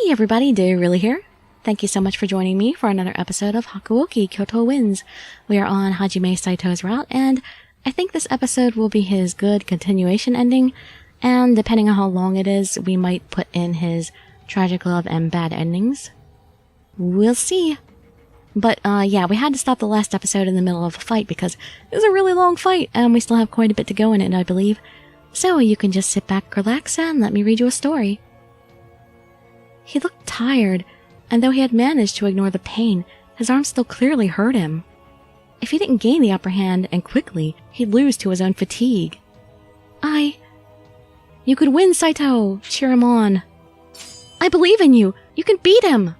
Hey everybody, Dirili here. Thank you so much for joining me for another episode of Hakuoki Kyoto Wins. We are on Hajime Saito's route, and I think this episode will be his good continuation ending, and depending on how long it is, we might put in his tragic love and bad endings. We'll see. But yeah, we had to stop the last episode in the middle of a fight because it was a really long fight, and we still have quite a bit to go in it, I believe. So you can just sit back, relax, and let me read you a story. He looked tired, and though he had managed to ignore the pain, his arm still clearly hurt him. If he didn't gain the upper hand, and quickly, he'd lose to his own fatigue. You could win, Saito! Cheer him on. I believe in you! You can beat him!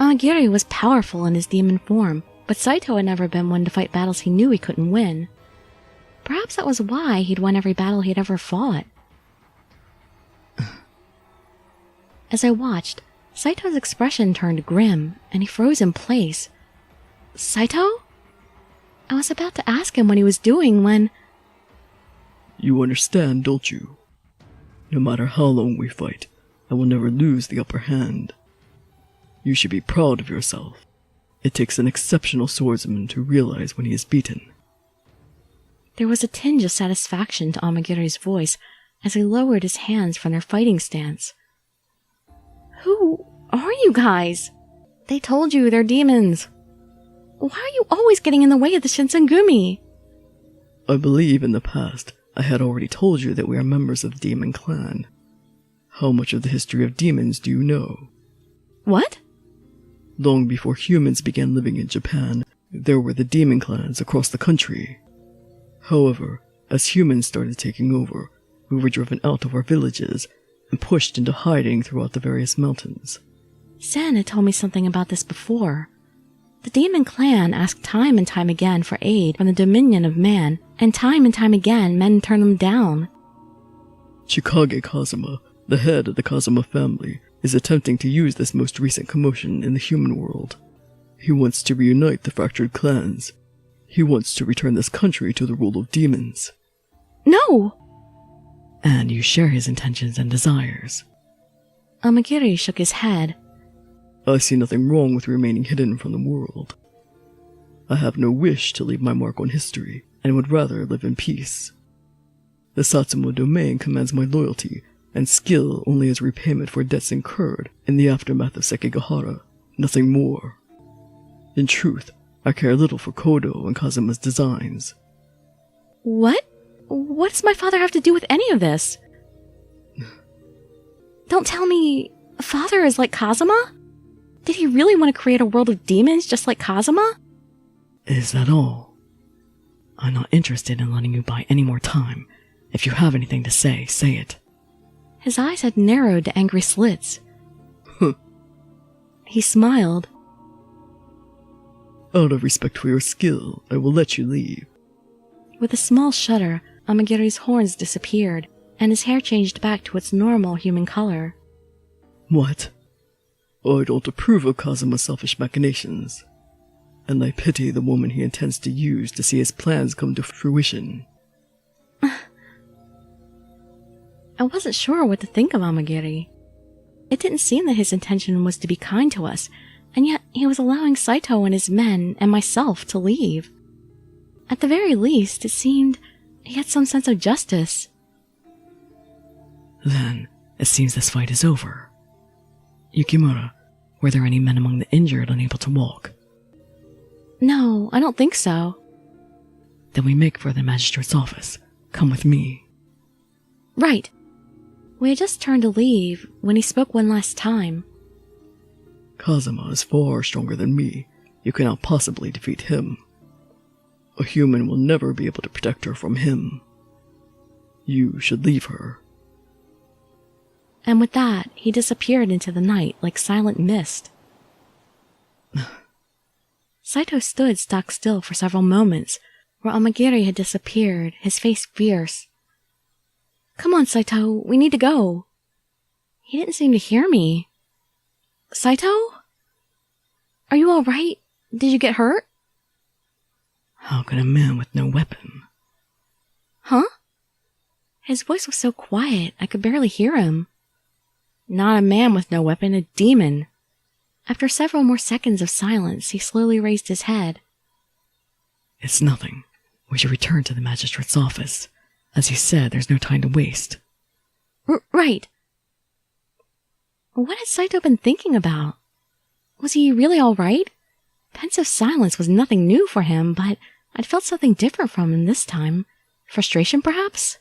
Amagiri was powerful in his demon form, but Saito had never been one to fight battles he knew he couldn't win. Perhaps that was why he'd won every battle he'd ever fought. As I watched, Saito's expression turned grim, and he froze in place. Saito? I was about to ask him what he was doing when... You understand, don't you? No matter how long we fight, I will never lose the upper hand. You should be proud of yourself. It takes an exceptional swordsman to realize when he is beaten. There was a tinge of satisfaction to Amagiri's voice as he lowered his hands from their fighting stance. Who are you guys? They told you they're demons. Why are you always getting in the way of the Shinsengumi? I believe in the past I had already told you that we are members of the Demon Clan. How much of the history of demons do you know? What? Long before humans began living in Japan, there were the demon clans across the country. However, as humans started taking over, we were driven out of our villages and pushed into hiding throughout the various mountains. Sen had told me something about this before. The demon clan asked time and time again for aid from the dominion of man, and time again men turned them down. Chikage Kazuma, the head of the Kazuma family, is attempting to use this most recent commotion in the human world. He wants to reunite the fractured clans. He wants to return this country to the rule of demons. No! And you share his intentions and desires. Amagiri shook his head. I see nothing wrong with remaining hidden from the world. I have no wish to leave my mark on history, and would rather live in peace. The Satsuma domain commands my loyalty and skill only as repayment for debts incurred in the aftermath of Sekigahara, nothing more. In truth, I care little for Kodo and Kazuma's designs. What? What does my father have to do with any of this? Don't tell me father is like Kazuma? Did he really want to create a world of demons just like Kazuma? Is that all? I'm not interested in letting you buy any more time. If you have anything to say, say it. His eyes had narrowed to angry slits. He smiled. Out of respect for your skill, I will let you leave. With a small shudder, Amagiri's horns disappeared, and his hair changed back to its normal human color. What? I don't approve of Kazuma's selfish machinations, and I pity the woman he intends to use to see his plans come to fruition. I wasn't sure what to think of Amagiri. It didn't seem that his intention was to be kind to us, and yet he was allowing Saito and his men and myself to leave. At the very least, it seemed he had some sense of justice. Then, it seems this fight is over. Yukimura, were there any men among the injured unable to walk? No, I don't think so. Then we make for the magistrate's office. Come with me. Right. We had just turned to leave when he spoke one last time. Kazuma is far stronger than me. You cannot possibly defeat him. A human will never be able to protect her from him. You should leave her. And with that, he disappeared into the night like silent mist. Saito stood stock still for several moments, where Amagiri had disappeared, his face fierce. Come on, Saito, we need to go. He didn't seem to hear me. Saito? Are you all right? Did you get hurt? How could a man with no weapon? Huh? His voice was so quiet, I could barely hear him. Not a man with no weapon, a demon. After several more seconds of silence, he slowly raised his head. It's nothing. We should return to the magistrate's office. As you said, there's no time to waste. Right. What had Saito been thinking about? Was he really all right? Pensive silence was nothing new for him, but I'd felt something different from him this time. Frustration, perhaps?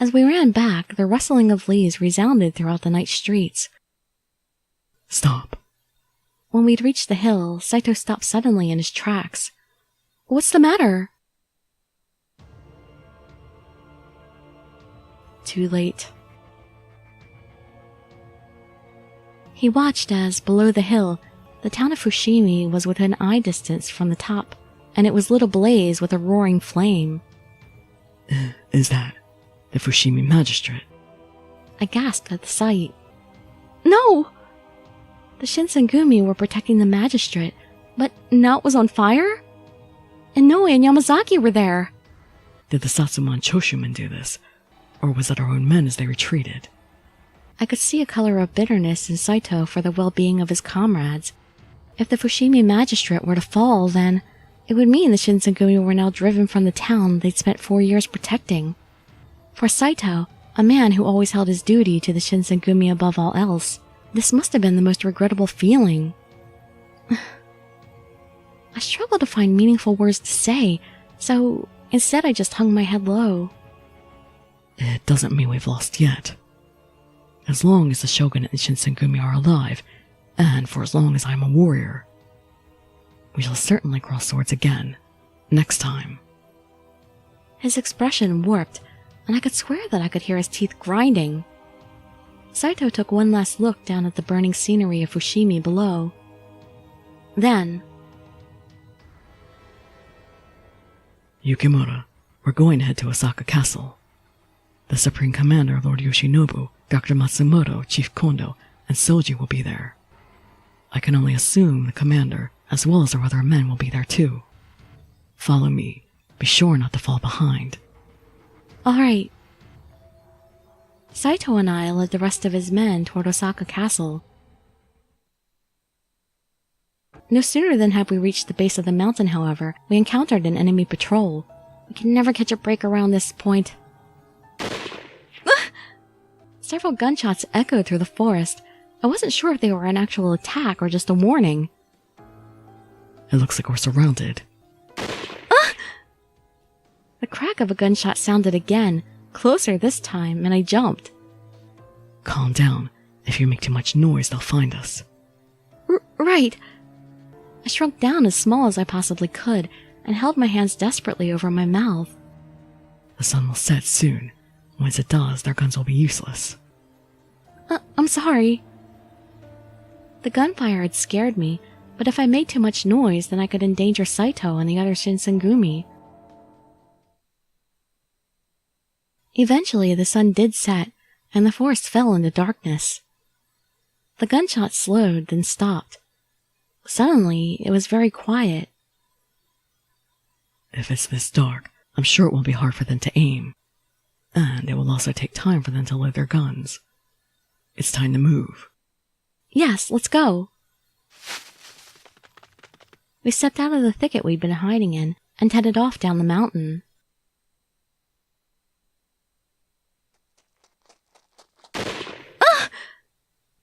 As we ran back, the rustling of leaves resounded throughout the night streets. Stop. When we'd reached the hill, Saito stopped suddenly in his tracks. What's the matter? Too late. He watched as, below the hill, the town of Fushimi was within eye distance from the top, and it was lit ablaze with a roaring flame. Is that the Fushimi magistrate? I gasped at the sight. No! The Shinsengumi were protecting the magistrate, but now it was on fire? Inoue and Yamazaki were there. Did the Satsuma Choshumen do this, or was it our own men as they retreated? I could see a color of bitterness in Saito for the well-being of his comrades. If the Fushimi magistrate were to fall, then it would mean the Shinsengumi were now driven from the town they'd spent 4 years protecting. For Saito, a man who always held his duty to the Shinsengumi above all else, this must have been the most regrettable feeling. I struggled to find meaningful words to say, so instead I just hung my head low. It doesn't mean we've lost yet. As long as the Shogun and the Shinsengumi are alive, and for as long as I am a warrior, we shall certainly cross swords again, next time. His expression warped, and I could swear that I could hear his teeth grinding. Saito took one last look down at the burning scenery of Fushimi below. Then, Yukimura, we're going to head to Osaka Castle. The Supreme Commander, Lord Yoshinobu, Dr. Matsumoto, Chief Kondo, and Soji will be there. I can only assume the commander, as well as our other men, will be there too. Follow me. Be sure not to fall behind. all right. Saito and I led the rest of his men toward Osaka Castle. No sooner than had we reached the base of the mountain, however, we encountered an enemy patrol. We can never catch a break around this point. Several gunshots echoed through the forest. I wasn't sure if they were an actual attack or just a warning. It looks like we're surrounded. The crack of a gunshot sounded again, closer this time, and I jumped. Calm down. If you make too much noise, they'll find us. Right. I shrunk down as small as I possibly could and held my hands desperately over my mouth. The sun will set soon. Once it does, their guns will be useless. I'm sorry. The gunfire had scared me, but if I made too much noise, then I could endanger Saito and the other Shinsengumi. Eventually, the sun did set, and the forest fell into darkness. The gunshots slowed, then stopped. Suddenly, it was very quiet. If it's this dark, I'm sure it won't be hard for them to aim. And it will also take time for them to load their guns. It's time to move. Yes, let's go. We stepped out of the thicket we'd been hiding in and headed off down the mountain.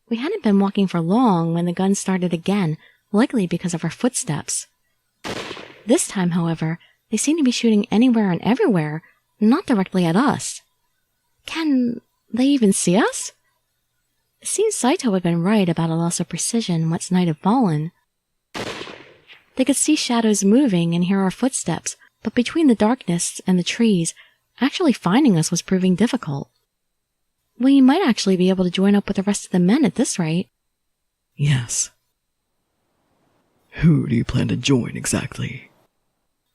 We hadn't been walking for long when the guns started again, likely because of our footsteps. This time, however, they seemed to be shooting anywhere and everywhere, not directly at us. Can they even see us? It seems Saito had been right about a loss of precision once night had fallen. They could see shadows moving and hear our footsteps, but between the darkness and the trees, actually finding us was proving difficult. We might actually be able to join up with the rest of the men at this rate. Yes. Who do you plan to join exactly?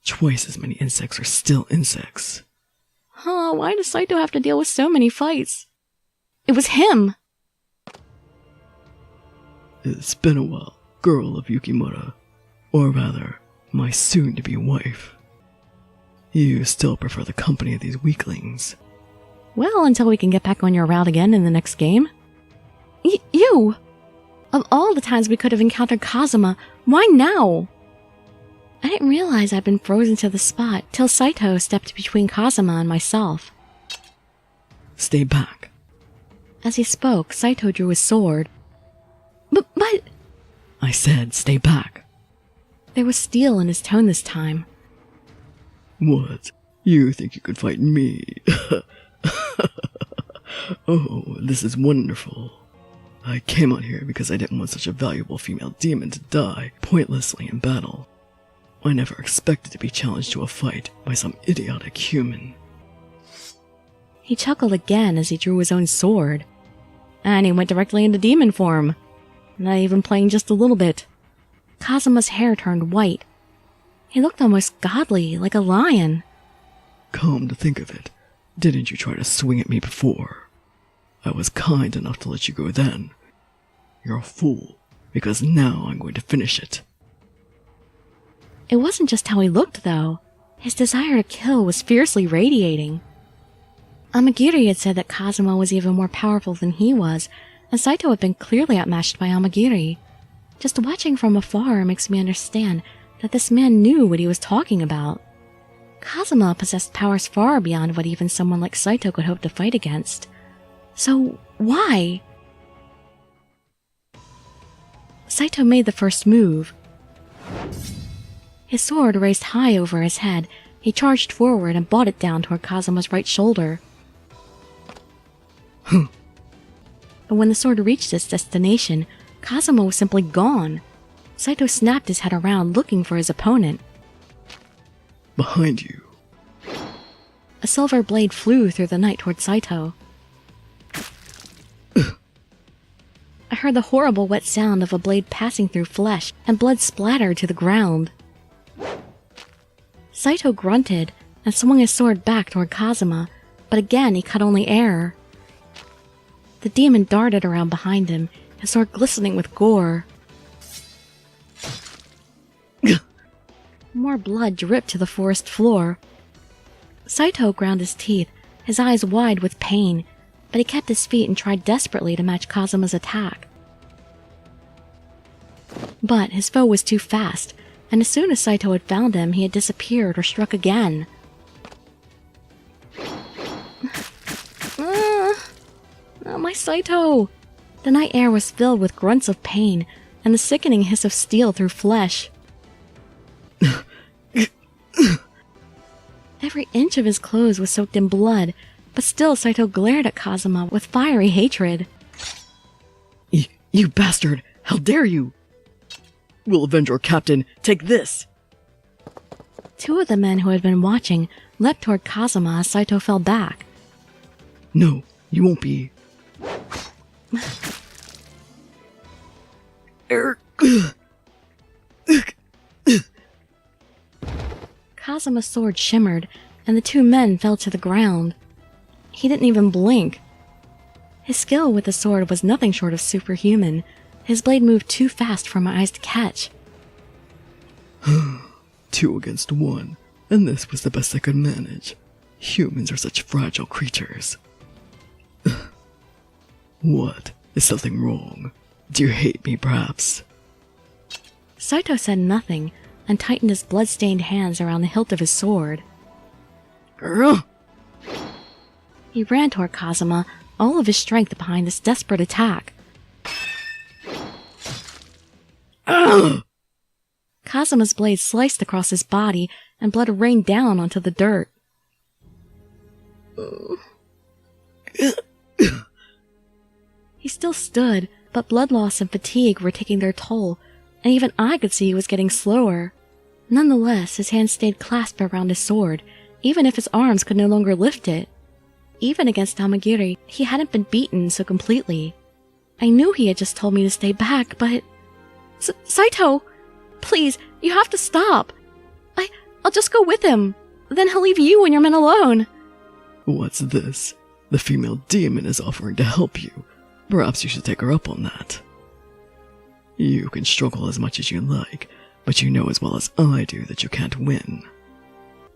Twice as many insects are still insects. Why does Saito have to deal with so many fights? It was him! It's been a while, girl of Yukimura. Or rather, my soon-to-be wife. You still prefer the company of these weaklings. Well, until we can get back on your route again in the next game. You! Of all the times we could have encountered Kazuma, why now? I didn't realize I'd been frozen to the spot till Saito stepped between Kazuma and myself. Stay back. As he spoke, Saito drew his sword. But... I said stay back. There was steel in his tone this time. What? You think you could fight me? Oh, this is wonderful. I came out here because I didn't want such a valuable female demon to die pointlessly in battle. I never expected to be challenged to a fight by some idiotic human. He chuckled again as he drew his own sword. And he went directly into demon form. Not even playing just a little bit. Kazuma's hair turned white. He looked almost godly, like a lion. Come to think of it, didn't you try to swing at me before? I was kind enough to let you go then. You're a fool, because now I'm going to finish it. It wasn't just how he looked, though. His desire to kill was fiercely radiating. Amagiri had said that Kazuma was even more powerful than he was, and Saito had been clearly outmatched by Amagiri. Just watching from afar makes me understand that this man knew what he was talking about. Kazuma possessed powers far beyond what even someone like Saito could hope to fight against. So, why? Saito made the first move. His sword raised high over his head. He charged forward and brought it down toward Kazuma's right shoulder. But when the sword reached its destination, Kazuma was simply gone. Saito snapped his head around, looking for his opponent. Behind you. A silver blade flew through the night toward Saito. I heard the horrible wet sound of a blade passing through flesh, and blood splattered to the ground. Saito grunted and swung his sword back toward Kazuma, but again he cut only air. The demon darted around behind him, his sword glistening with gore. More blood dripped to the forest floor. Saito ground his teeth, his eyes wide with pain, but he kept his feet and tried desperately to match Kazuma's attack. But his foe was too fast, and as soon as Saito had found him, he had disappeared or struck again. Oh, my Saito! The night air was filled with grunts of pain and the sickening hiss of steel through flesh. Every inch of his clothes was soaked in blood, but still Saito glared at Kazuma with fiery hatred. You bastard! How dare you! We'll avenge our captain. Take this! Two of the men who had been watching leapt toward Kazuma as Saito fell back. No, you won't be. Kazuma's sword shimmered, and the two men fell to the ground. He didn't even blink. His skill with the sword was nothing short of superhuman. His blade moved too fast for my eyes to catch. 2 against 1, and this was the best I could manage. Humans are such fragile creatures. What? Is something wrong? Do you hate me, perhaps? Saito said nothing, and tightened his blood-stained hands around the hilt of his sword. He ran toward Kazuma, all of his strength behind this desperate attack. Kazuma's blade sliced across his body, and blood rained down onto the dirt. He still stood, but blood loss and fatigue were taking their toll, and even I could see he was getting slower. Nonetheless, his hands stayed clasped around his sword, even if his arms could no longer lift it. Even against Amagiri, he hadn't been beaten so completely. I knew he had just told me to stay back, but... Saito! Please, you have to stop! I'll just go with him. Then he'll leave you and your men alone. What's this? The female demon is offering to help you. Perhaps you should take her up on that. You can struggle as much as you like, but you know as well as I do that you can't win.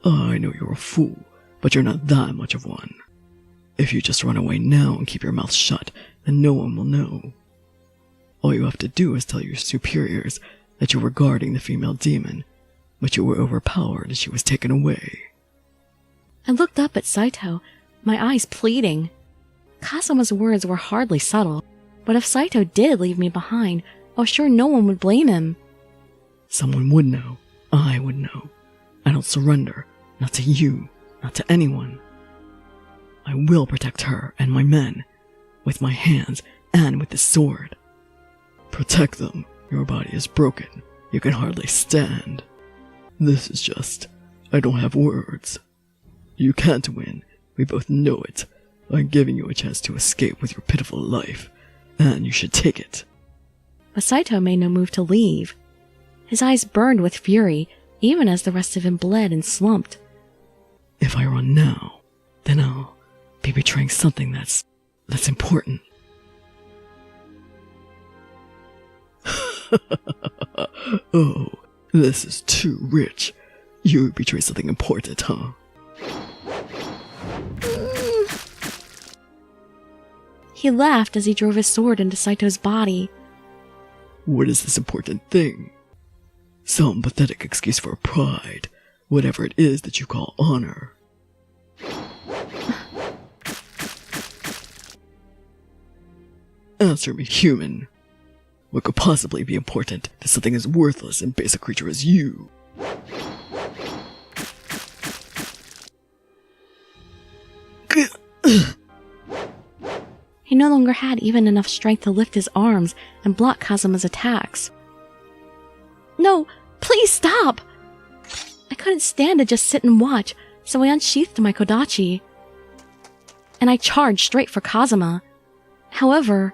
I know you're a fool, but you're not that much of one. If you just run away now and keep your mouth shut, then no one will know. All you have to do is tell your superiors that you were guarding the female demon, but you were overpowered and she was taken away. I looked up at Saito, my eyes pleading. Kazuma's words were hardly subtle, but if Saito did leave me behind, I was sure no one would blame him. Someone would know. I would know. I don't surrender. Not to you. Not to anyone. I will protect her and my men. With my hands and with this sword. Protect them. Your body is broken. You can hardly stand. This is just... I don't have words. You can't win. We both know it. I'm giving you a chance to escape with your pitiful life. And you should take it. But Saito made no move to leave. His eyes burned with fury, even as the rest of him bled and slumped. If I run now, then I'll be betraying something that's important. Oh, this is too rich. You betray something important, huh? He laughed as he drove his sword into Saito's body. What is this important thing? Some pathetic excuse for pride, whatever it is that you call honor. Answer me, human. What could possibly be important to something as worthless and basic creature as you? He no longer had even enough strength to lift his arms and block Kazuma's attacks. No, please stop! I couldn't stand to just sit and watch, so I unsheathed my kodachi. And I charged straight for Kazuma. However...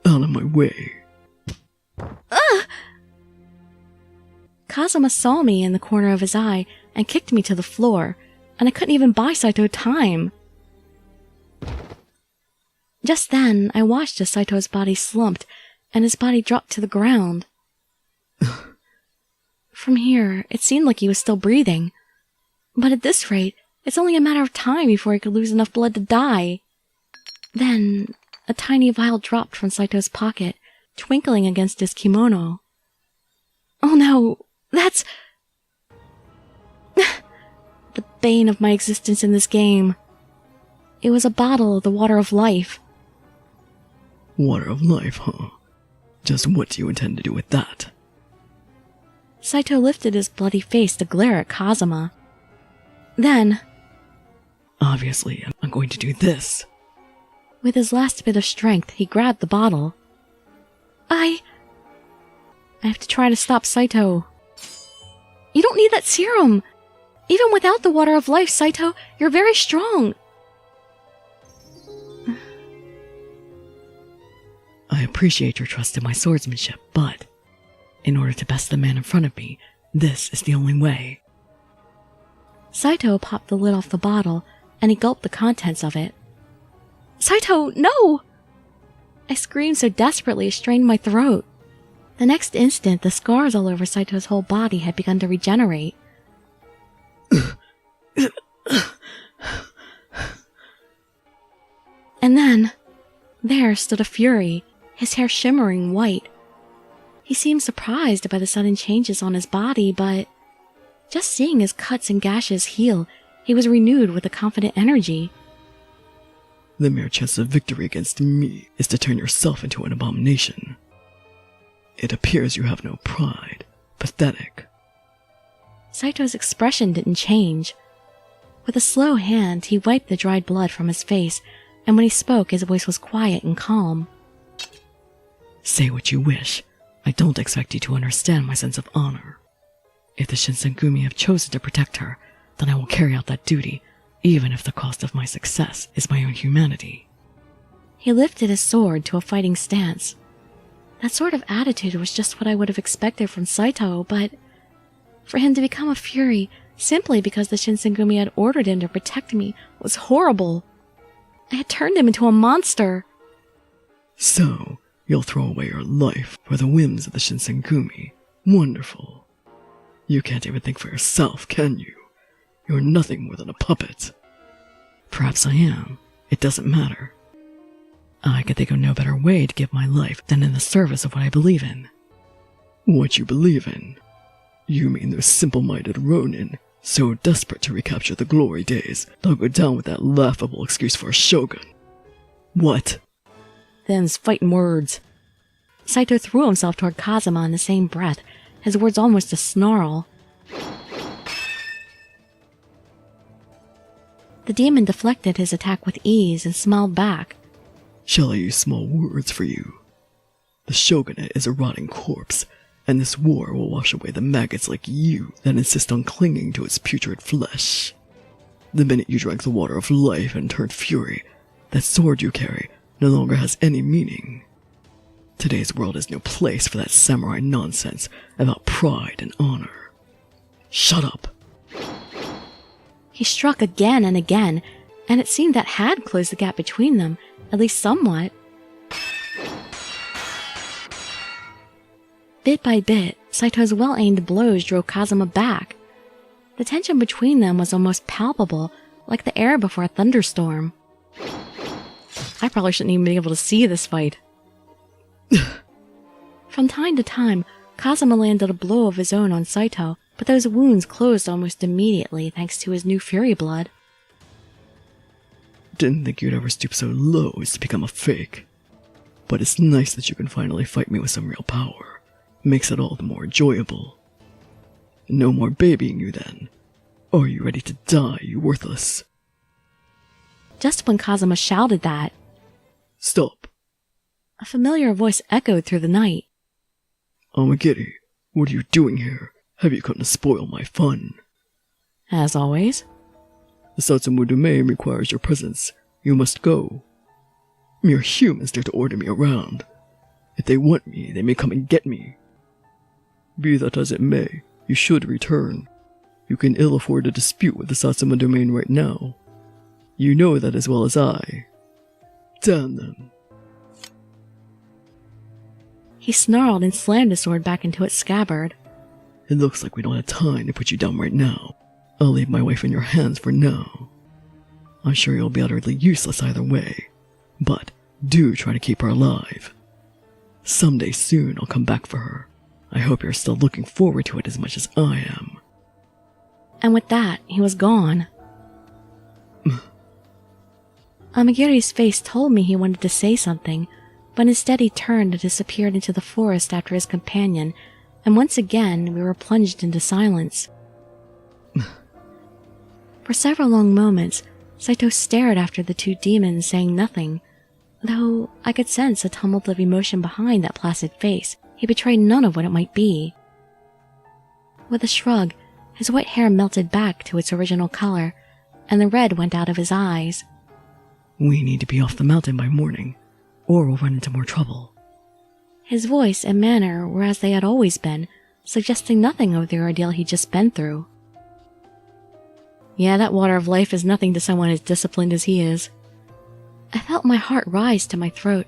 Out of my way. Kazuma saw me in the corner of his eye and kicked me to the floor, and I couldn't even buy Saito time. Just then, I watched as Saito's body slumped, and his body dropped to the ground. From here, it seemed like he was still breathing. But at this rate, it's only a matter of time before he could lose enough blood to die. Then, a tiny vial dropped from Saito's pocket, twinkling against his kimono. Oh no, that's... the bane of my existence in this game. It was a bottle of the water of life. Water of life, huh? Just what do you intend to do with that? Saito lifted his bloody face to glare at Kazuma. Then... Obviously, I'm going to do this. With his last bit of strength, he grabbed the bottle. I have to try to stop Saito. You don't need that serum! Even without the water of life, Saito, you're very strong! I appreciate your trust in my swordsmanship, but in order to best the man in front of me, this is the only way. Saito popped the lid off the bottle, and he gulped the contents of it. Saito, no! I screamed so desperately it strained my throat. The next instant, the scars all over Saito's whole body had begun to regenerate. And then, there stood a Fury, his hair shimmering white. He seemed surprised by the sudden changes on his body, but just seeing his cuts and gashes heal, he was renewed with a confident energy. The mere chance of victory against me is to turn yourself into an abomination. It appears you have no pride. Pathetic. Saito's expression didn't change. With a slow hand, he wiped the dried blood from his face, and when he spoke, his voice was quiet and calm. Say what you wish. I don't expect you to understand my sense of honor. If the Shinsengumi have chosen to protect her, then I will carry out that duty, even if the cost of my success is my own humanity. He lifted his sword to a fighting stance. That sort of attitude was just what I would have expected from Saito, but for him to become a Fury simply because the Shinsengumi had ordered him to protect me was horrible. I had turned him into a monster. So, you'll throw away your life for the whims of the Shinsengumi. Wonderful. You can't even think for yourself, can you? You're nothing more than a puppet. Perhaps I am, It doesn't matter. I can think of no better way to give my life than in the service of what I believe in. What you believe in? You mean those simple-minded ronin, so desperate to recapture the glory days, they'll go down with that laughable excuse for a shogun. What? Them's fighting words. Saito threw himself toward Kazuma in the same breath, his words almost a snarl. The demon deflected his attack with ease and smiled back. Shall I use small words for you? The shogunate is a rotting corpse, and this war will wash away the maggots like you that insist on clinging to its putrid flesh. The minute you drank the water of life and turned fury, that sword you carry no longer has any meaning. Today's world is no place for that samurai nonsense about pride and honor. Shut up! He struck again and again, and it seemed that had closed the gap between them, at least somewhat. Bit by bit, Saito's well-aimed blows drove Kazuma back. The tension between them was almost palpable, like the air before a thunderstorm. I probably shouldn't even be able to see this fight. From time to time, Kazuma landed a blow of his own on Saito, but those wounds closed almost immediately thanks to his new fury blood. Didn't think you'd ever stoop so low as to become a fake. But it's nice that you can finally fight me with some real power. Makes it all the more enjoyable. No more babying you then. Are you ready to die, you worthless? Just when Kazuma shouted that, Stop. a familiar voice echoed through the night. Amagiri, what are you doing here? Have you come to spoil my fun? As always. The Satsumu domain requires your presence. You must go. Mere humans dare to order me around. If they want me, they may come and get me. Be that as it may, you should return. You can ill afford a dispute with the Satsuma domain right now. You know that as well as I. Damn them. He snarled and slammed his sword back into its scabbard. It looks like we don't have time to put you down right now. I'll leave my wife in your hands for now. I'm sure you'll be utterly useless either way, but do try to keep her alive. Someday soon I'll come back for her. I hope you're still looking forward to it as much as I am. And with that, he was gone. Amagiri's face told me he wanted to say something, but instead he turned and disappeared into the forest after his companion, and once again we were plunged into silence. For several long moments, Saito stared after the two demons, saying nothing, though I could sense a tumult of emotion behind that placid face. He betrayed none of what it might be. With a shrug, his white hair melted back to its original color, and the red went out of his eyes. We need to be off the mountain by morning, or we'll run into more trouble. His voice and manner were as they had always been, suggesting nothing of the ordeal he'd just been through. Yeah, that water of life is nothing to someone as disciplined as he is. I felt my heart rise to my throat,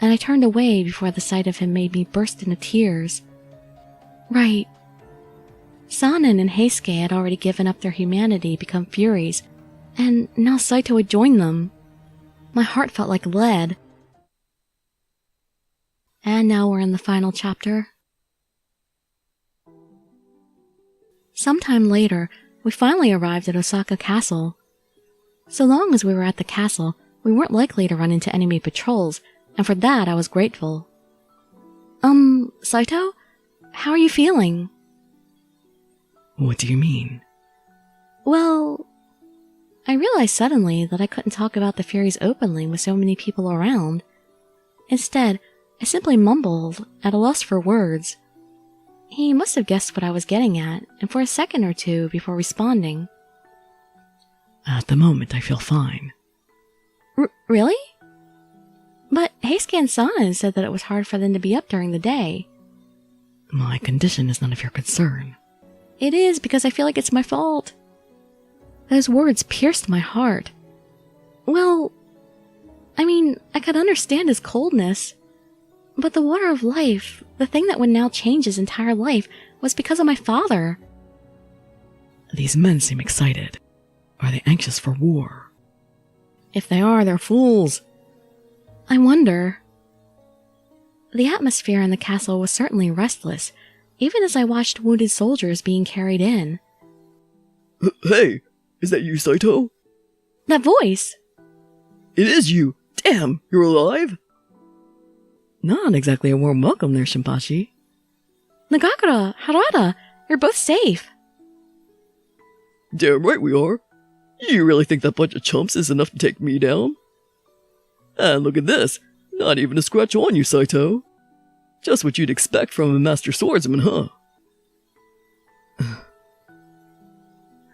and I turned away before the sight of him made me burst into tears. Right. Sanin and Heisuke had already given up their humanity, become Furies, and now Saito had joined them. My heart felt like lead. And now we're in the final chapter. Sometime later, we finally arrived at Osaka Castle. So long as we were at the castle, we weren't likely to run into enemy patrols, and for that I was grateful. Saito? How are you feeling? What do you mean? Well, I realized suddenly that I couldn't talk about the Furies openly with so many people around. Instead, I simply mumbled, at a loss for words. He must have guessed what I was getting at, and for a second or two before responding. At the moment, I feel fine. Really? But Heisuke and Sanin said that it was hard for them to be up during the day. My condition is none of your concern. It is, because I feel like it's my fault. Those words pierced my heart. Well, I mean, I could understand his coldness. But the water of life, the thing that would now change his entire life, was because of my father. These men seem excited. Are they anxious for war? If they are, they're fools. I wonder. The atmosphere in the castle was certainly restless, even as I watched wounded soldiers being carried in. Hey, is that you, Saito? That voice! It is you! Damn, you're alive? Not exactly a warm welcome there, Shinpachi. Nagakura, Harada, you're both safe. Damn right we are. You really think that bunch of chumps is enough to take me down? And look at this, not even a scratch on you, Saito. Just what you'd expect from a master swordsman, huh?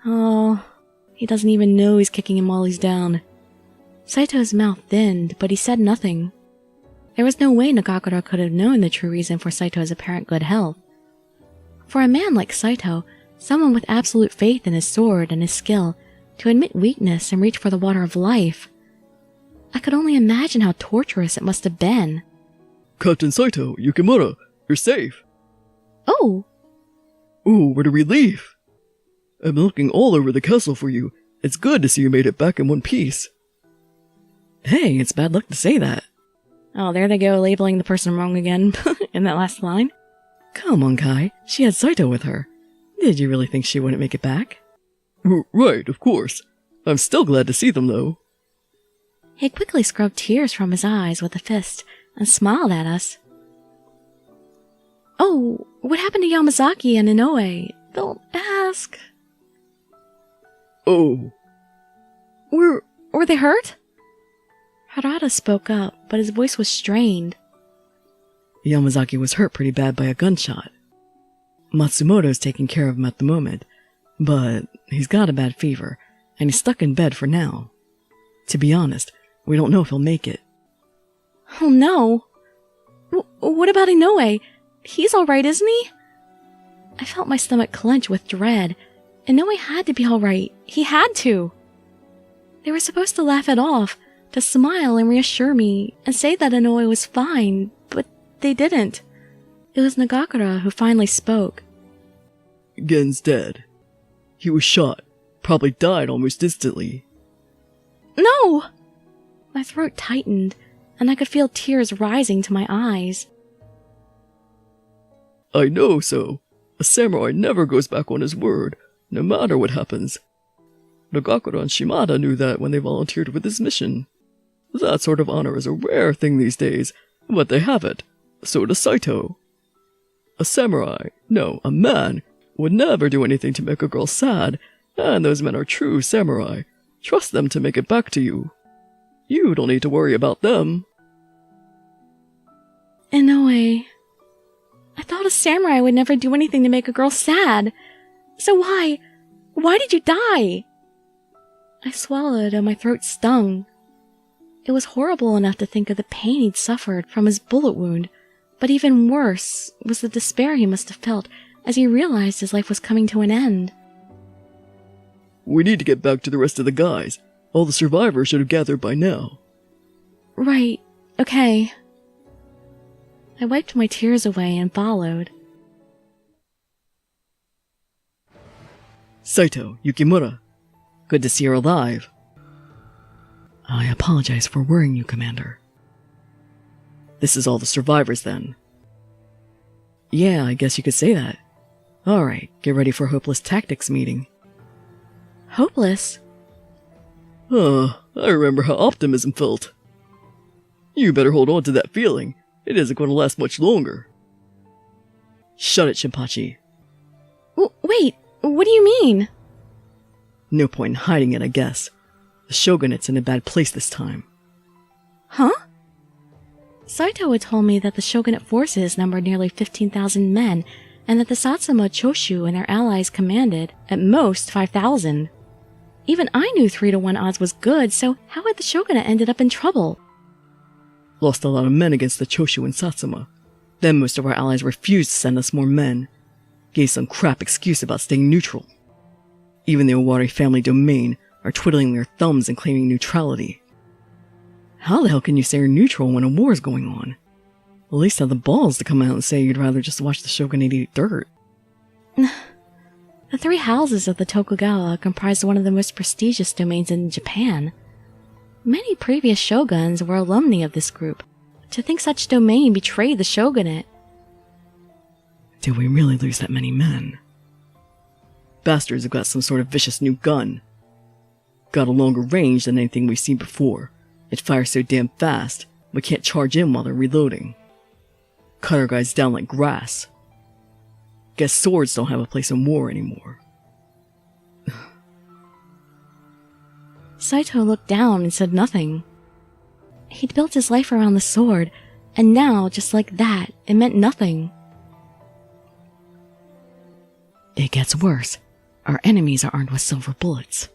Oh, he doesn't even know he's kicking him while he's down. Saito's mouth thinned, but he said nothing. There was no way Nagakura could have known the true reason for Saito's apparent good health. For a man like Saito, someone with absolute faith in his sword and his skill, to admit weakness and reach for the water of life, I could only imagine how torturous it must have been. Captain Saito, Yukimura, you're safe. Oh! Ooh, what a relief. I've been looking all over the castle for you. It's good to see you made it back in one piece. Hey, it's bad luck to say that. Oh, there they go, labeling the person wrong again in that last line. Come on, Kai. She had Saito with her. Did you really think she wouldn't make it back? Right, of course. I'm still glad to see them, though. He quickly scrubbed tears from his eyes with a fist and smiled at us. Oh, what happened to Yamazaki and Inoue? Don't ask. Oh. Were they hurt? Harada spoke up, but his voice was strained. Yamazaki was hurt pretty bad by a gunshot. Matsumoto's taking care of him at the moment, but he's got a bad fever, and he's stuck in bed for now. To be honest, we don't know if he'll make it. Oh no. What about Inoue? He's alright, isn't he? I felt my stomach clench with dread. Inoue had to be alright. He had to. They were supposed to laugh it off, to smile and reassure me, and say that Inoue was fine, but they didn't. It was Nagakura who finally spoke. Gen's dead. He was shot. Probably died almost instantly. No! My throat tightened, and I could feel tears rising to my eyes. I know so. A samurai never goes back on his word, no matter what happens. Nagakura and Shimada knew that when they volunteered with this mission. That sort of honor is a rare thing these days, but they have it. So does Saito. A samurai, no, a man, would never do anything to make a girl sad, and those men are true samurai. Trust them to make it back to you. You don't need to worry about them. Inoue, I thought a samurai would never do anything to make a girl sad. So why did you die? I swallowed and my throat stung. It was horrible enough to think of the pain he'd suffered from his bullet wound, but even worse was the despair he must have felt as he realized his life was coming to an end. We need to get back to the rest of the guys. All the survivors should have gathered by now. Right, okay. I wiped my tears away and followed. Saito, Yukimura. Good to see you're alive. I apologize for worrying you, Commander. This is all the survivors, then. Yeah, I guess you could say that. Alright, get ready for Hopeless Tactics meeting. Hopeless? I remember how optimism felt. You better hold on to that feeling. It isn't going to last much longer. Shut it, Shinpachi. Wait, what do you mean? No point in hiding it, I guess. The shogunate's in a bad place this time. Huh? Saito had told me that the shogunate forces numbered nearly 15,000 men, and that the Satsuma Choshu and their allies commanded, at most, 5,000. Even I knew 3-to-1 odds was good, so how had the shogunate ended up in trouble? Lost a lot of men against the Choshu and Satsuma. Then most of our allies refused to send us more men. Gave some crap excuse about staying neutral. Even the Owari family domain are twiddling their thumbs and claiming neutrality. How the hell can you say you're neutral when a war is going on? At least have the balls to come out and say you'd rather just watch the shogunate eat dirt. The 3 houses of the Tokugawa comprised one of the most prestigious domains in Japan. Many previous shoguns were alumni of this group. To think such domain betrayed the shogunate. Did we really lose that many men? Bastards have got some sort of vicious new gun. Got a longer range than anything we've seen before. It fires so damn fast, we can't charge in while they're reloading. Cut our guys down like grass. Guess swords don't have a place in war anymore. Saito looked down and said nothing. He'd built his life around the sword, and now, just like that, it meant nothing. It gets worse. Our enemies are armed with silver bullets.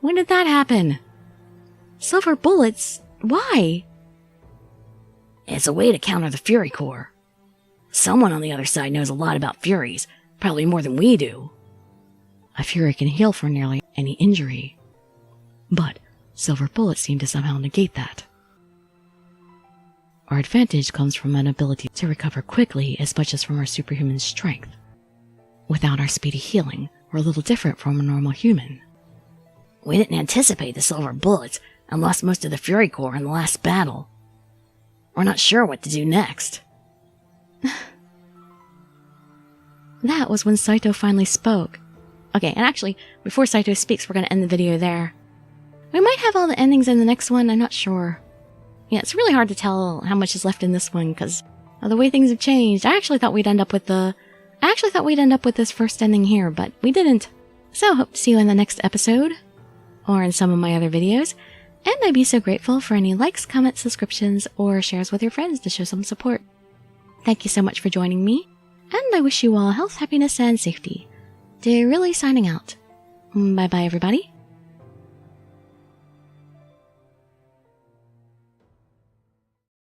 When did that happen? Silver bullets? Why? It's a way to counter the Fury Core. Someone on the other side knows a lot about Furies, probably more than we do. A Fury can heal for nearly any injury. But silver bullets seem to somehow negate that. Our advantage comes from an ability to recover quickly as much as from our superhuman strength. Without our speedy healing, we're a little different from a normal human. We didn't anticipate the silver bullets and lost most of the Fury Core in the last battle. We're not sure what to do next. That was when Saito finally spoke. Okay, and actually, before Saito speaks, we're going to end the video there. We might have all the endings in the next one, I'm not sure. Yeah, it's really hard to tell how much is left in this one, because of the way things have changed. I actually thought we'd end up with this first ending here, but we didn't. So, hope to see you in the next episode, or in some of my other videos, and I'd be so grateful for any likes, comments, subscriptions, or shares with your friends to show some support. Thank you so much for joining me, and I wish you all health, happiness, and safety. Dirili signing out. Bye-bye, everybody.